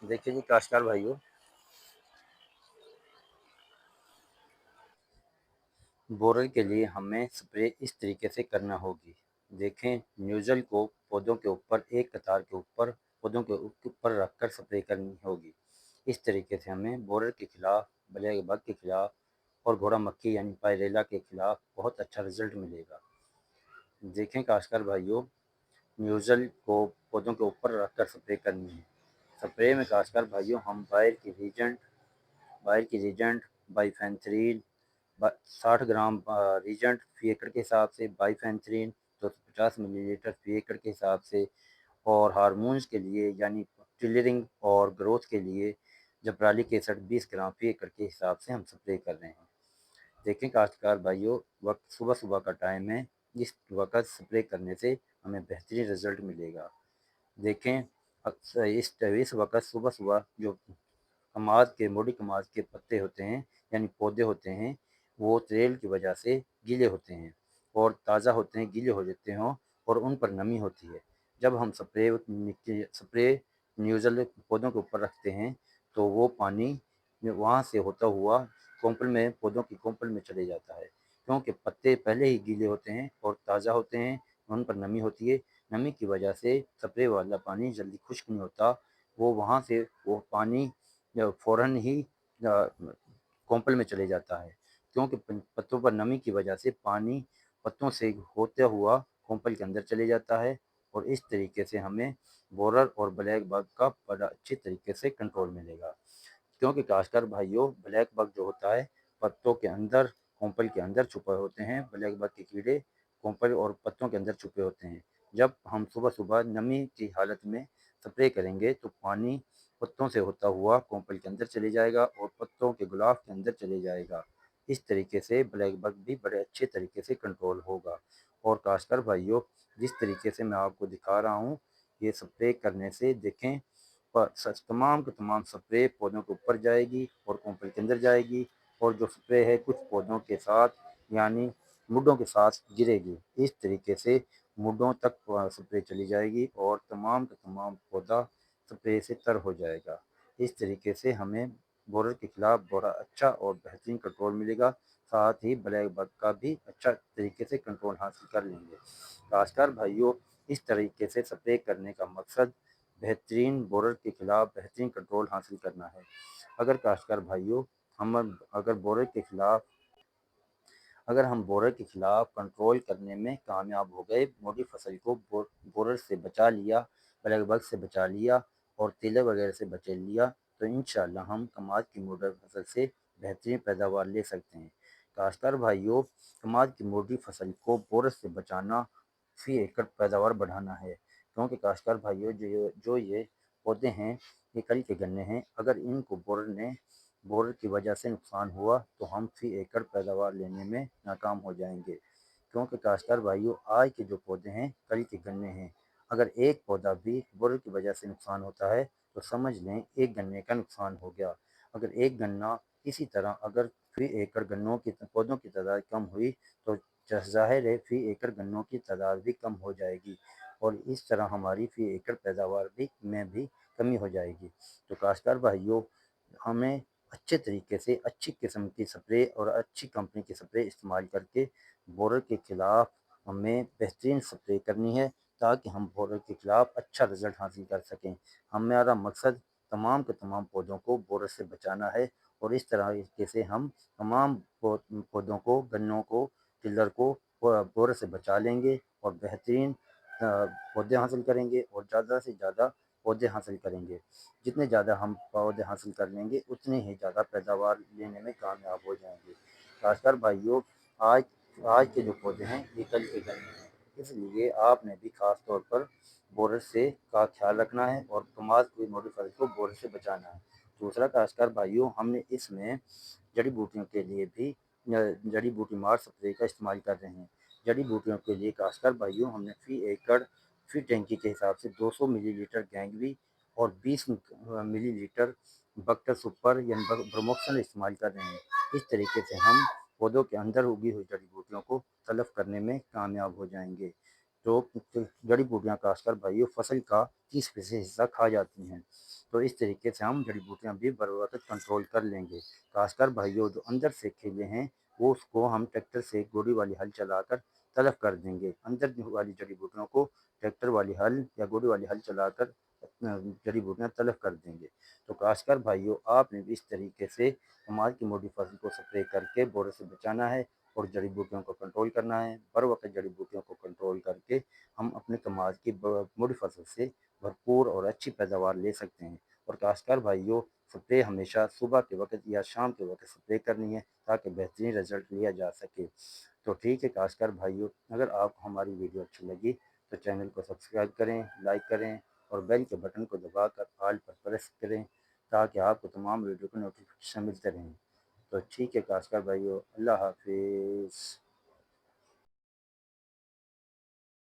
देखिए जी काश्तकार भाइयों, बोरर के लिए हमें स्प्रे इस तरीके से करना होगी। देखें, न्यूज़ल को पौधों के ऊपर एक कतार के ऊपर पौधों के ऊपर रखकर स्प्रे करनी होगी। इस तरीके से हमें बोरर के खिलाफ, ब्लैक बग के खिलाफ और घोड़ा मक्खी यानी पायरेला के खिलाफ बहुत अच्छा रिजल्ट मिलेगा। देखें काश्तकार भाइयों, न्यूज़ल को पौधों के ऊपर रखकर स्प्रे करनी है। स्प्रे में काश्तकार भाइयों हम बायर की रीजेंट, बाइफेंथ्रीन 60 ग्राम रीजेंट फी एकड़ के हिसाब से, बाइफेंथ्रीन 250 मिलीलीटर फी एकड़ के हिसाब से, और हार्मोन्स के लिए यानी टिलरिंग और ग्रोथ के लिए जबरालिक एसिड 20 ग्राम फी एकड़ के हिसाब से हम स्प्रे कर रहे हैं। देखें काश्तकार भाइयों, वक्त सुबह सुबह का टाइम है। इस वक्त स्प्रे करने से हमें बेहतरीन रिजल्ट मिलेगा। देखें, अक्सर इस वक्त सुबह सुबह जो मोटी कमाद के पत्ते होते हैं यानी पौधे होते हैं, वो तेल की वजह से गीले होते हैं और ताज़ा होते हैं, गीले हो जाते हों और उन पर नमी होती है। जब हम स्प्रे न्यूज़ल पौधों के ऊपर रखते हैं तो वो पानी वहाँ से होता हुआ पौधों की कोंपल में चले जाता है, क्योंकि पत्ते पहले ही गीले होते हैं और ताज़ा होते हैं, उन पर नमी होती है। नमी की वजह से स्प्रे वाला पानी जल्दी खुश्क नहीं होता, वो वहाँ से वो पानी फ़ौरन ही कोंपल में चले जाता है, क्योंकि पत्तों पर नमी की वजह से पानी पत्तों से होता हुआ कोंपल के अंदर चले जाता है। और इस तरीके से हमें बोरर और ब्लैक बग का बड़ा अच्छी तरीके से कंट्रोल मिलेगा, क्योंकि काश्तकार भाइयों, ब्लैक बग जो होता है पत्तों के अंदर, कोंपल के अंदर छुपे होते हैं। ब्लैक बग के कीड़े कोंपल और पत्तों के अंदर छुपे होते हैं। जब हम सुबह सुबह नमी की हालत में स्प्रे करेंगे तो पानी पत्तों से होता हुआ कोंपल के अंदर चले जाएगा और पत्तों के गुलाब के अंदर चले जाएगा। इस तरीके से ब्लैक बग भी बड़े अच्छे तरीके से कंट्रोल होगा। और काश्तकार भाइयों, जिस तरीके से मैं आपको दिखा रहा हूँ, ये स्प्रे करने से देखें पर सच तमाम के तमाम स्प्रे पौधों के ऊपर जाएगी और कोंपल के अंदर जाएगी, और जो स्प्रे है कुछ पौधों के साथ यानी मुड्डों के साथ गिरेगी। इस तरीके से मुड्डों तक स्प्रे चली जाएगी और तमाम का तमाम पौधा स्प्रे से तर हो जाएगा। इस तरीके से हमें बोरर के खिलाफ बड़ा अच्छा और बेहतरीन कंट्रोल मिलेगा, साथ ही ब्लैक बग का भी अच्छा तरीके से कंट्रोल हासिल कर लेंगे। खासकर भाइयों, इस तरीके से स्प्रे करने का मकसद बेहतरीन बोरर के खिलाफ बेहतरीन कंट्रोल हासिल करना है। अगर काश्तकार भाइयों, हम अगर बोरर के खिलाफ अगर हम बोरर के खिलाफ कंट्रोल करने में कामयाब हो गए, मोटी फसल को बोरर से बचा लिया, ब्लैक बग से बचा लिया और तीले वगैरह से बचा लिया, तो इंशाल्लाह हम कमाद की मोटी फसल से बेहतरीन पैदावार ले सकते हैं। काश्तकार भाइयों, कमाद की मोटी फसल को बोरर से बचाना फी एकड़ पैदावार बढ़ाना है, क्योंकि काश्तकार भाइयों, जो ये पौधे हैं, ये कल के गन्ने हैं। अगर इनको बोरर की वजह से नुकसान हुआ तो हम फी एकड़ पैदावार लेने में नाकाम हो जाएंगे, क्योंकि काश्तकार भाइयों, आज के जो पौधे हैं कल के गन्ने हैं। अगर एक पौधा भी बोरर की वजह से नुकसान होता है तो समझ लें एक गन्ने का नुकसान हो गया। अगर एक गन्ना इसी तरह अगर फी एकड़ गन्नों की पौधों की तादाद कम हुई तो ज़ाहिर है फी एकड़ गन्नों की तादाद भी कम हो जाएगी, और इस तरह हमारी फी एकड़ पैदावार भी कमी हो जाएगी। तो काश्तकार भाइयों, हमें अच्छे तरीके से अच्छी किस्म की स्प्रे और अच्छी कंपनी की स्प्रे इस्तेमाल करके बोरर के खिलाफ हमें बेहतरीन स्प्रे करनी है, ताकि हम बोरर के खिलाफ अच्छा रिजल्ट हासिल कर सकें। हमारा मकसद तमाम के तमाम पौधों को बोरर से बचाना है, और इस तरीके से हम तमाम पौधों को, गन्नों को, टिल्लर को बोरर से बचा लेंगे और बेहतरीन पौधे हासिल करेंगे और ज़्यादा से ज़्यादा पौधे हासिल करेंगे। जितने ज़्यादा हम पौधे हासिल कर लेंगे उतनी ही ज़्यादा पैदावार लेने में कामयाब हो जाएंगे। खासकर भाइयों, आज आज के जो पौधे हैं ये कल के गन्ने हैं, इसलिए आपने भी खास तौर पर बोरर से का ख्याल रखना है और कमाद की मोटी फसल को बोरर से बचाना है। दूसरा खासकर भाइयों, हमने इसमें जड़ी बूटियों के लिए भी जड़ी बूटी मार स्प्रे का इस्तेमाल कर रहे हैं। जड़ी बूटियों के लिए खासकर भाइयों, हमने फी टैंकी के हिसाब से 200 मिलीलीटर गैंगवी और 20 मिलीलीटर बक्टर सुपर यानी ब्रोमोक्सन इस्तेमाल कर रहे हैं। इस तरीके से हम पौधों के अंदर उगी हुई जड़ी बूटियों को तलफ करने में कामयाब हो जाएंगे। तो जड़ी बूटियां खासकर भाइयों फसल का 30% हिस्सा खा जाती हैं। تو اس طریقے سے ہم جڑی بوٹیاں بھی بر وقت کنٹرول کر لیں گے۔ کاشتکار بھائیوں جو اندر سے کھیلے ہیں وہ اس کو ہم ٹریکٹر سے گوڑی والی ہل چلا کر تلف کر دیں گے، اندر والی جڑی بوٹیوں کو ٹریکٹر والی ہل یا گوڑی والی ہل چلا کر جڑی بوٹیاں تلف کر دیں گے۔ تو کاشتکار بھائیوں آپ نے بھی اس طریقے سے کمال کی موٹی فصل کو سپرے کر کے بورے سے بچانا ہے اور جڑی بوٹیوں کو کنٹرول کرنا ہے۔ بر وقت جڑی بوٹیوں کو کنٹرول کر کے ہم اپنے کمال کی موٹی فصل سے بھرپور اور اچھی پیداوار لے سکتے ہیں۔ اور کاشتکار بھائیوں سپرے ہمیشہ صبح کے وقت یا شام کے وقت سپرے کرنی ہے تاکہ بہترین رزلٹ لیا جا سکے۔ تو ٹھیک ہے کاشتکار بھائیوں، اگر آپ کو ہماری ویڈیو اچھی لگی تو چینل کو سبسکرائب کریں، لائک کریں اور بیل کے بٹن کو دبا کر آل پر پریس کریں تاکہ آپ کو تمام ویڈیو کو نوٹیفیکیشن ملتے رہیں۔ تو ٹھیک ہے کاشتکار بھائیوں، اللہ حافظ۔